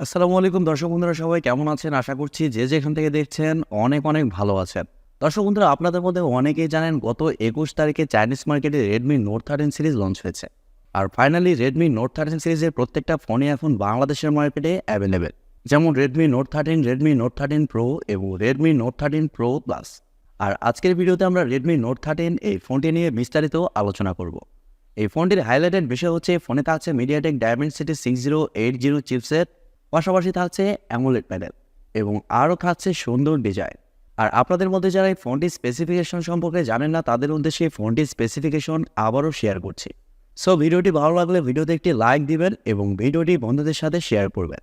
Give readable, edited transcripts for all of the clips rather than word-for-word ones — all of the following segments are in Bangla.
আসসালামু আলাইকুম দর্শক বন্ধুরা, সবাই কেমন আছেন? আশা করছি যে যেখান থেকে দেখছেন অনেক অনেক ভালো আছেন। দর্শক বন্ধুরা, আপনাদের মধ্যে অনেকেই জানেন গত ২১ তারিখে চাইনিজ মার্কেটে Redmi Note 13 সিরিজ লঞ্চ হয়েছে। আর ফাইনালি Redmi Note 13 সিরিজের প্রত্যেকটা ফোনই এখন বাংলাদেশের মার্কেটে অ্যাভেলেবেল। যেমন Redmi Note 13, Redmi Note 13 Pro এবং Redmi Note 13 Pro Plus। আর আজকের ভিডিওতে আমরা Redmi Note 13 এই ফোনটি নিয়ে বিস্তারিত আলোচনা করব। এই ফোনটির হাইলাইটেড বিষয় হচ্ছে ফোনে থাকছে Mediatek Dimensity 6080 চিপসেট, পাশাপাশি থাকছে অ্যামোলেড প্যানেল এবং আরও থাকছে সুন্দর ডিজাইন। আর আপনাদের মধ্যে যারা এই ফোনটির স্পেসিফিকেশন সম্পর্কে জানেন না, তাদের উদ্দেশ্যে এই ফোনটির স্পেসিফিকেশন আবারও শেয়ার করছি। সো ভিডিওটি ভালো লাগলে ভিডিওতে একটি লাইক দিবেন এবং ভিডিওটি বন্ধুদের সাথে শেয়ার করবেন।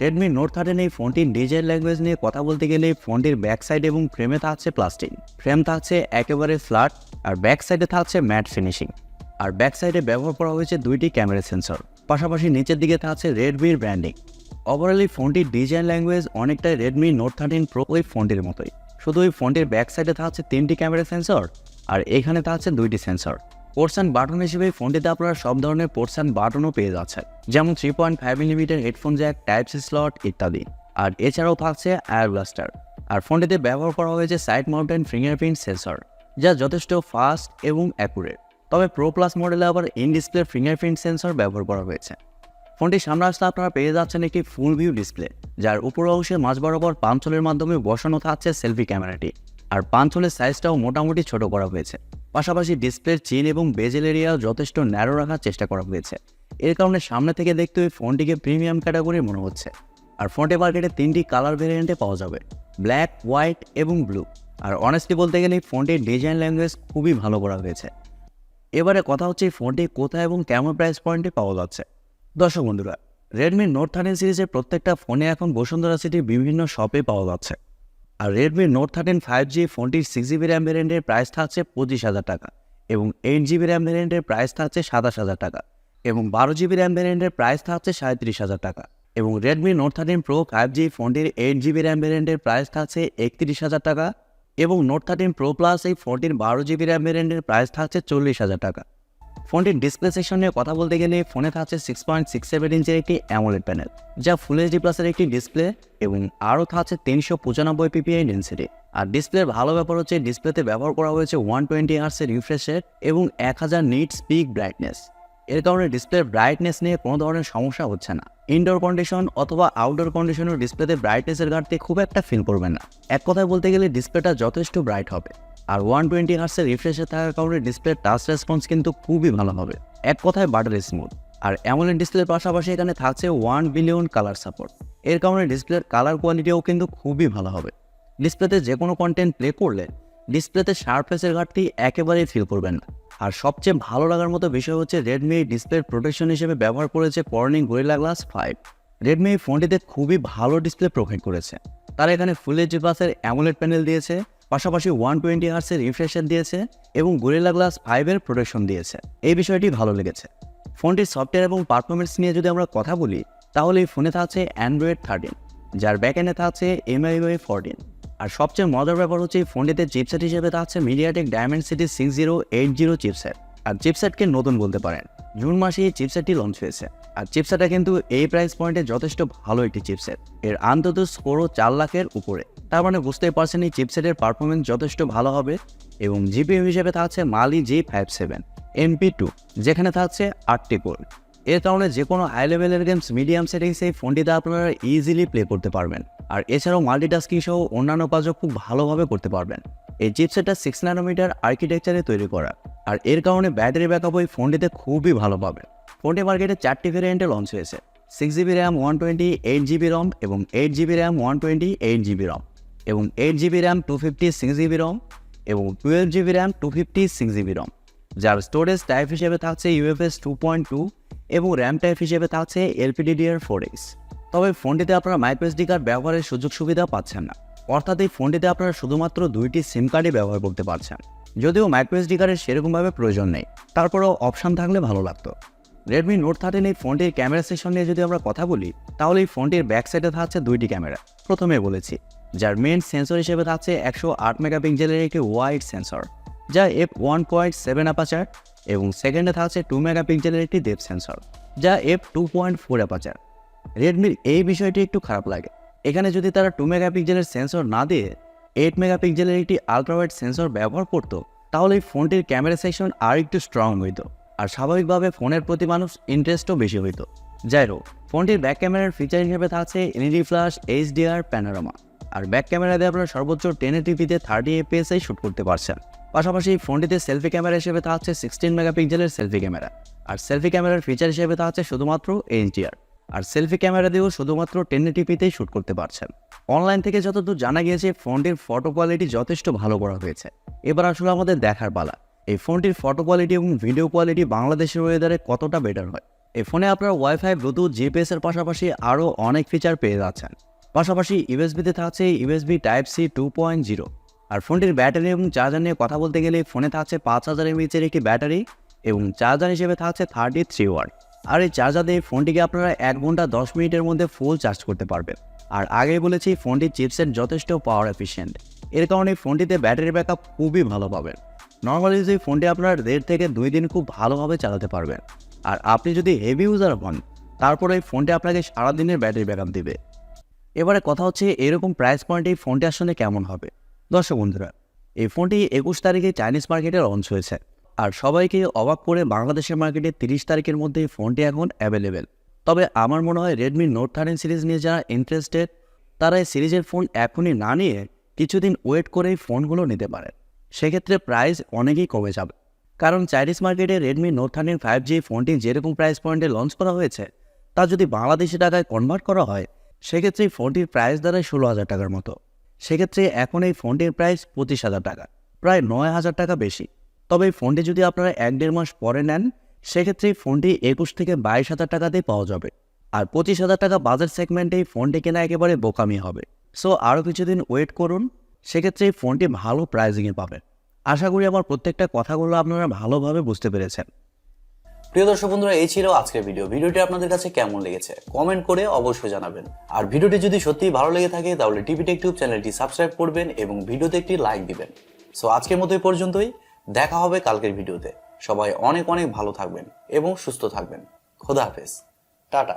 Redmi Note 13 এই ফোনটির ডিজাইন ল্যাঙ্গুয়েজ নিয়ে কথা বলতে গেলে ফোনটির ব্যাক সাইড এবং ফ্রেমে থাকছে প্লাস্টিক। ফ্রেম থাকছে একেবারে ফ্ল্যাট আর ব্যাক সাইডে থাকছে ম্যাট ফিনিশিং। আর ব্যাক সাইডে ব্যবহার করা হয়েছে দুইটি ক্যামেরা সেন্সর, পাশাপাশি নিচের দিকে থাকছে রেডমির ব্র্যান্ডিং। ওভারঅল এই ফোনটির ডিজাইন ল্যাঙ্গুয়েজ অনেকটাই Redmi Note 13 Pro ওই ফোনটির মতোই, শুধু ওই ফোনটির ব্যাক সাইডে থাকছে 3টি ক্যামেরা সেন্সর আর এখানে থাকছে 2টি সেন্সর। পোর্টস অ্যান্ড বাটন হিসেবে ফোনটিতে আপনারা সব ধরনের পোর্টস অ্যান্ড বাটনও পেয়ে যাচ্ছেন, যেমন 3.5mm headphone Jack, type-C slot ইত্যাদি। আর এছাড়াও থাকছে এয়ার ব্লাস্টার। আর ফোনটিতে ব্যবহার করা হয়েছে সাইড মাউন্টেন ফিঙ্গারপ্রিন্ট সেন্সর, যা যথেষ্ট ফাস্ট এবং অ্যাকুরেট। তবে প্রো প্লাস মডেলে আবার ইন ডিসপ্লে ফিঙ্গারপ্রিন্ট সেন্সর ব্যবহার করা হয়েছে। ফোনটির সামনে আসলে আপনারা পেয়ে যাচ্ছেন একটি ফুল ভিউ ডিসপ্লে, যার উপর অংশে মাঝ বরাবর পাঞ্চলের মাধ্যমে বসানো থাকছে সেলফি ক্যামেরাটি। আর পাঞ্চলের সাইজটাও মোটামুটি ছোট করা হয়েছে। পাশাপাশি ডিসপ্লের চিন এবং বেজেল এরিয়াও যথেষ্ট ন্যারো রাখার চেষ্টা করা হয়েছে। এর কারণে সামনে থেকে দেখতে ওই ফোনটিকে প্রিমিয়াম ক্যাটাগরি মনে হচ্ছে। আর ফোনটি মার্কেটে 3টি কালার ভেরিয়েন্টে পাওয়া যাবে, ব্ল্যাক, হোয়াইট এবং ব্লু। আর অনেস্টলি বলতে গেলে ফোনটির ডিজাইন ল্যাঙ্গুয়েজ খুবই ভালো করা হয়েছে। এবারে কথা হচ্ছে এই ফোনটি কোথায় এবং কেমন প্রাইস পয়েন্টে পাওয়া যাচ্ছে। দর্শক বন্ধুরা, Redmi Note 13 সিরিজের প্রত্যেকটা ফোনে এখন বসুন্ধরা সিটির বিভিন্ন শপে পাওয়া যাচ্ছে। আর Redmi Note 13 5G ফোনটির 6GB র্যাম ভ্যারিয়েন্টের প্রাইস থাকছে 25,000 টাকা এবং 8GB র্যাম ভ্যারিয়েন্টের প্রাইস থাকছে 27,000 টাকা এবং 12GB র্যাম ভ্যারিয়েন্টের প্রাইস থাকছে 37,000 টাকা এবং Redmi Note 13 Pro 5G ফোনটির 8GB র্যাম ভ্যারিয়েন্টের প্রাইস থাকছে 31,000 টাকা এবং Note 13 Pro Plus এই ফোনটির 12GB র্যাম ভ্যারিয়েন্টের প্রাইস থাকছে 40,000 টাকা। ফোনটির ডিসপ্লে সেকশন নিয়ে কথা বলতে গেলে ফোনে থাকছে 6.67 ইঞ্চের একটি অ্যামোলেড প্যানেল, যা ফুল এইচডি প্লাসের একটি ডিসপ্লে এবং আরও থাকছে 395 ppi ডেন্সিটি। আর ডিসপ্লের ভালো ব্যাপার হচ্ছে ডিসপ্লেতে ব্যবহার করা হয়েছে 120 Hz রিফ্রেশ রেট এবং 1000 নিটস পিক ব্রাইটনেস। এর কারণে ডিসপ্লের ব্রাইটনেস নিয়ে কোনো ধরনের সমস্যা হচ্ছে না। ইনডোর কন্ডিশন অথবা আউটডোর কন্ডিশনের ডিসপ্লেতে ব্রাইটনেসের ঘাটতি খুব একটা ফিল করবেন না। এক কথায় বলতে গেলে ডিসপ্লেটা যথেষ্ট ব্রাইট হবে। আর 120 Hz রিফ্রেশে থাকার কারণে ডিসপ্লের টাচ রেসপন্স কিন্তু খুবই ভালো হবে, এক কথায় বাটার স্মুথ। আর অ্যামোলেড ডিসপ্লের পাশাপাশি এখানে থাকছে 1 বিলিয়ন কালার সাপোর্ট। এর কারণে ডিসপ্লের কালার কোয়ালিটিও কিন্তু খুবই ভালো হবে। ডিসপ্লেতে যে কোনো কন্টেন্ট প্লে করলে ডিসপ্লেতে শার্পনেসের ঘাটতি একেবারেই ফিল করবেন না। আর সবচেয়ে ভালো লাগার মতো বিষয় হচ্ছে রেডমি ডিসপ্লের প্রোটেকশন হিসেবে ব্যবহার করেছে কর্নিং গরিলা গ্লাস 5। রেডমি এই ফোনটিতে খুবই ভালো ডিসপ্লে প্রোভাইড করেছে। তারা এখানে ফুল এইচডি প্লাসের অ্যামোলেড প্যানেল দিয়েছে, পাশাপাশি 120 Hz রিফ্রেশ রেট দিয়েছে এবং গরিলা গ্লাস 5 প্রোটেকশন দিয়েছে। এই বিষয়টি ভালো লেগেছে। ফোনটির সফটওয়্যার এবং পারফরমেন্স নিয়ে যদি আমরা কথা বলি, তাহলে এই ফোনে থাকছে Android 13, যার ব্যাকএন্ডে থাকছে MIUI 14। আর সবচেয়ে মজার ব্যাপার হচ্ছে এই ফোনটিতে চিপসেট হিসেবে থাকছে Mediatek Dimensity 6080 চিপসেট। আর চিপসেটকে নতুন বলতে পারেন, জুন মাসে এই চিপসেটটি লঞ্চ হয়েছে। আর চিপসেটটা কিন্তু এই প্রাইস পয়েন্টে যথেষ্ট ভালো একটি চিপসেট। এর অন্তত স্কোরও 4 লাখের উপরে। তার মানে বুঝতেই পারছেন এই চিপসেটের পারফরমেন্স যথেষ্ট ভালো হবে। এবং জিপিইউ হিসেবে থাকছে Mali G57 MP2, যেখানে থাকছে 8টি কোর। এর কারণে যে কোনো হাই লেভেলের গেমস মিডিয়াম সেটিংসে এই ফোনটিতে আপনারা ইজিলি প্লে করতে পারবেন। আর এছাড়াও মাল্টিটাস্কিং সহ অন্যান্য কাজও খুব ভালোভাবে করতে পারবেন। এই চিপসেটটা 6 ন্যানোমিটার আর্কিটেকচারে তৈরি করা, আর এর কারণে ব্যাটারি ব্যাকআপ ওই ফোনটিতে খুবই ভালো পাবে। ফোনটি মার্কেটে 4টি ভেরিয়েন্টে লঞ্চ হয়েছে, 6GB র্যাম 128GB রম এবং 8GB র্যাম 128GB রম এবং 8GB র্যাম 256GB রম এবং 12GB র্যাম 256GB রম, যার স্টোরেজ টাইপ হিসেবে থাকছে UFS 2.2 এবং র্যাম টাইপ হিসেবে থাকছে LPDDR4X। তবে ফোনটিতে আপনারা মাইক্রোএসডি কার্ড ব্যবহারের সুযোগ সুবিধা পাচ্ছেন না, অর্থাৎ এই ফোনটিতে আপনারা শুধুমাত্র 2টি সিম কার্ডই ব্যবহার করতে পারছেন। যদিও মাইক্রোএসডি কার্ডের সেরকমভাবে প্রয়োজন নেই, তারপরেও অপশান থাকলে ভালো লাগতো। Redmi Note 13 এই ফোনটির ক্যামেরা সেকশন নিয়ে যদি আমরা কথা বলি, তাহলে এই ফোনটির ব্যাক সাইডে থাকছে 2টি ক্যামেরা, প্রথমে বলেছি, যার মেন সেন্সর হিসেবে থাকছে 108 মেগাপিক্সেলের একটি ওয়াইড সেন্সর, যা f1.7 অ্যাপাচার এবং সেকেন্ডে থাকছে 2 মেগাপিক্সেলের একটি ডেপথ সেন্সর, যা f2.4 অ্যাপাচার। রেডমির এই বিষয়টি একটু খারাপ লাগে। এখানে যদি তারা 2 মেগাপিক্সেলের সেন্সর না দিয়ে 8 মেগাপিক্সেলের একটি আলট্রাওয়াইড সেন্সর ব্যবহার করতো, তাহলে এই ফোনটির ক্যামেরা সেকশন আর একটু স্ট্রং হইতো, আর স্বাভাবিকভাবে ফোনের প্রতি মানুষ ইন্টারেস্টও বেশি হইতো। যাই হোক, ফোনটির ব্যাক ক্যামেরার ফিচার হিসেবে থাকছে এলইডি ফ্ল্যাশ, এইচডিআর, প্যানোরামা। আর ব্যাক ক্যামেরা দিয়ে আপনারা সর্বোচ্চ 1080p-তে 30 fps শ্যুট করতে পারছেন। পাশাপাশি ফোনটিতে সেলফি ক্যামেরা হিসেবে থাকছে 16 মেগাপিক্সেলের সেলফি ক্যামেরা। আর সেলফি ক্যামেরার ফিচার হিসেবে থাকছে শুধুমাত্র এইচডিআর। আর সেলফি ক্যামেরা দিয়েও শুধুমাত্র 1080p-তেই শ্যুট করতে পারছেন। অনলাইন থেকে যতদূর জানা গিয়েছে ফোনটির ফটো কোয়ালিটি যথেষ্ট ভালো করা হয়েছে। এবার আসলে আমাদের দেখার পালা, এই ফোনটির ফটো কোয়ালিটি এবং ভিডিও কোয়ালিটি বাংলাদেশের ওয়েদারে কতটা বেটার হয়। এই ফোনে আপনারা ওয়াইফাই, ব্লুটুথ, জিপিএস এর পাশাপাশি আরও অনেক ফিচার পেয়ে যাচ্ছেন। পাশাপাশি ইউএসবিতে থাকছে ইউএসবি টাইপ-C 2.0। আর ফোনটির ব্যাটারি এবং চার্জার নিয়ে কথা বলতে গেলে ফোনে থাকছে 5000 mAh একটি ব্যাটারি এবং চার্জার হিসেবে থাকছে 33 ওয়াট। আর এই চার্জার দিয়ে ফোনটিকে আপনারা 1 ঘন্টা 10 মিনিটের মধ্যে ফুল চার্জ করতে পারবেন। আর আগেই বলেছি ফোনটির চিপসেট যথেষ্ট পাওয়ার এফিশিয়েন্ট, এর কারণে ফোনটিতে ব্যাটারি ব্যাকআপ খুবই ভালো পাবেন। নর্মালি যে ফোনটি আপনার 1.5 থেকে 2 দিন খুব ভালোভাবে চালাতে পারবেন। আর আপনি যদি হেভি ইউজার হন, তারপরে এই ফোনটি আপনাকে সারাদিনের ব্যাটারি ব্যাকআপ দেবে। এবারে কথা হচ্ছে এরকম প্রাইস পয়েন্টে এই ফোনটি আসলে কেমন হবে। দর্শক বন্ধুরা, এই ফোনটি 21 তারিখে চাইনিজ মার্কেটে লঞ্চ হয়েছে। আর সবাইকে অবাক করে বাংলাদেশের মার্কেটে 30 তারিখের মধ্যে এই ফোনটি এখন অ্যাভেলেবেল। তবে আমার মনে হয় রেডমি নোট 13 সিরিজ নিয়ে যারা ইন্টারেস্টেড, তারা এই সিরিজের ফোন এখনই না নিয়ে কিছুদিন ওয়েট করে এই ফোনগুলো নিতে পারেন। সেক্ষেত্রে প্রাইস অনেকই কমে যাবে। কারণ চাইনিজ মার্কেটে রেডমি নোট 13 5G ফোনটি যেরকম প্রাইস পয়েন্টে লঞ্চ করা হয়েছে, তা যদি বাংলাদেশি টাকায় কনভার্ট করা হয়, সেক্ষেত্রে এই ফোনটির প্রাইস দাঁড়ায় 16,000 টাকার মতো। সেক্ষেত্রে এখন এই ফোনটির প্রাইস 25,000 টাকা, প্রায় 9,000 টাকা বেশি। তবে এই ফোনটি যদি আপনারা 1-1.5 মাস পরে নেন, সেক্ষেত্রে এই ফোনটি 21 থেকে 22,000 টাকাতেই পাওয়া যাবে। আর 25,000 টাকা বাজেট সেগমেন্টে এই ফোনটি কেনা একেবারে বোকামি হবে। সো আরও কিছুদিন ওয়েট করুন, সেক্ষেত্রে এই ফোনটি ভালো প্রাইজিংয়ে পাবেন। আশা করি আমার প্রত্যেকটা কথাগুলো আপনারা ভালোভাবে বুঝতে পেরেছেন। প্রিয় দর্শক বন্ধুরা, এই ছিল আজকের ভিডিওটি আপনাদের কাছে কেমন লেগেছে কমেন্ট করে অবশ্যই জানাবেন। আর ভিডিওটি যদি সত্যিই ভালো লেগে থাকে তাহলে টিভি টেকটিউব চ্যানেলটি সাবস্ক্রাইব করবেন এবং ভিডিওতে একটি লাইক দিবেন। সো আজকের মতো এই পর্যন্তই, দেখা হবে কালকের ভিডিওতে। সবাই অনেক অনেক ভালো থাকবেন এবং সুস্থ থাকবেন। খোদা হাফেজ, টাটা।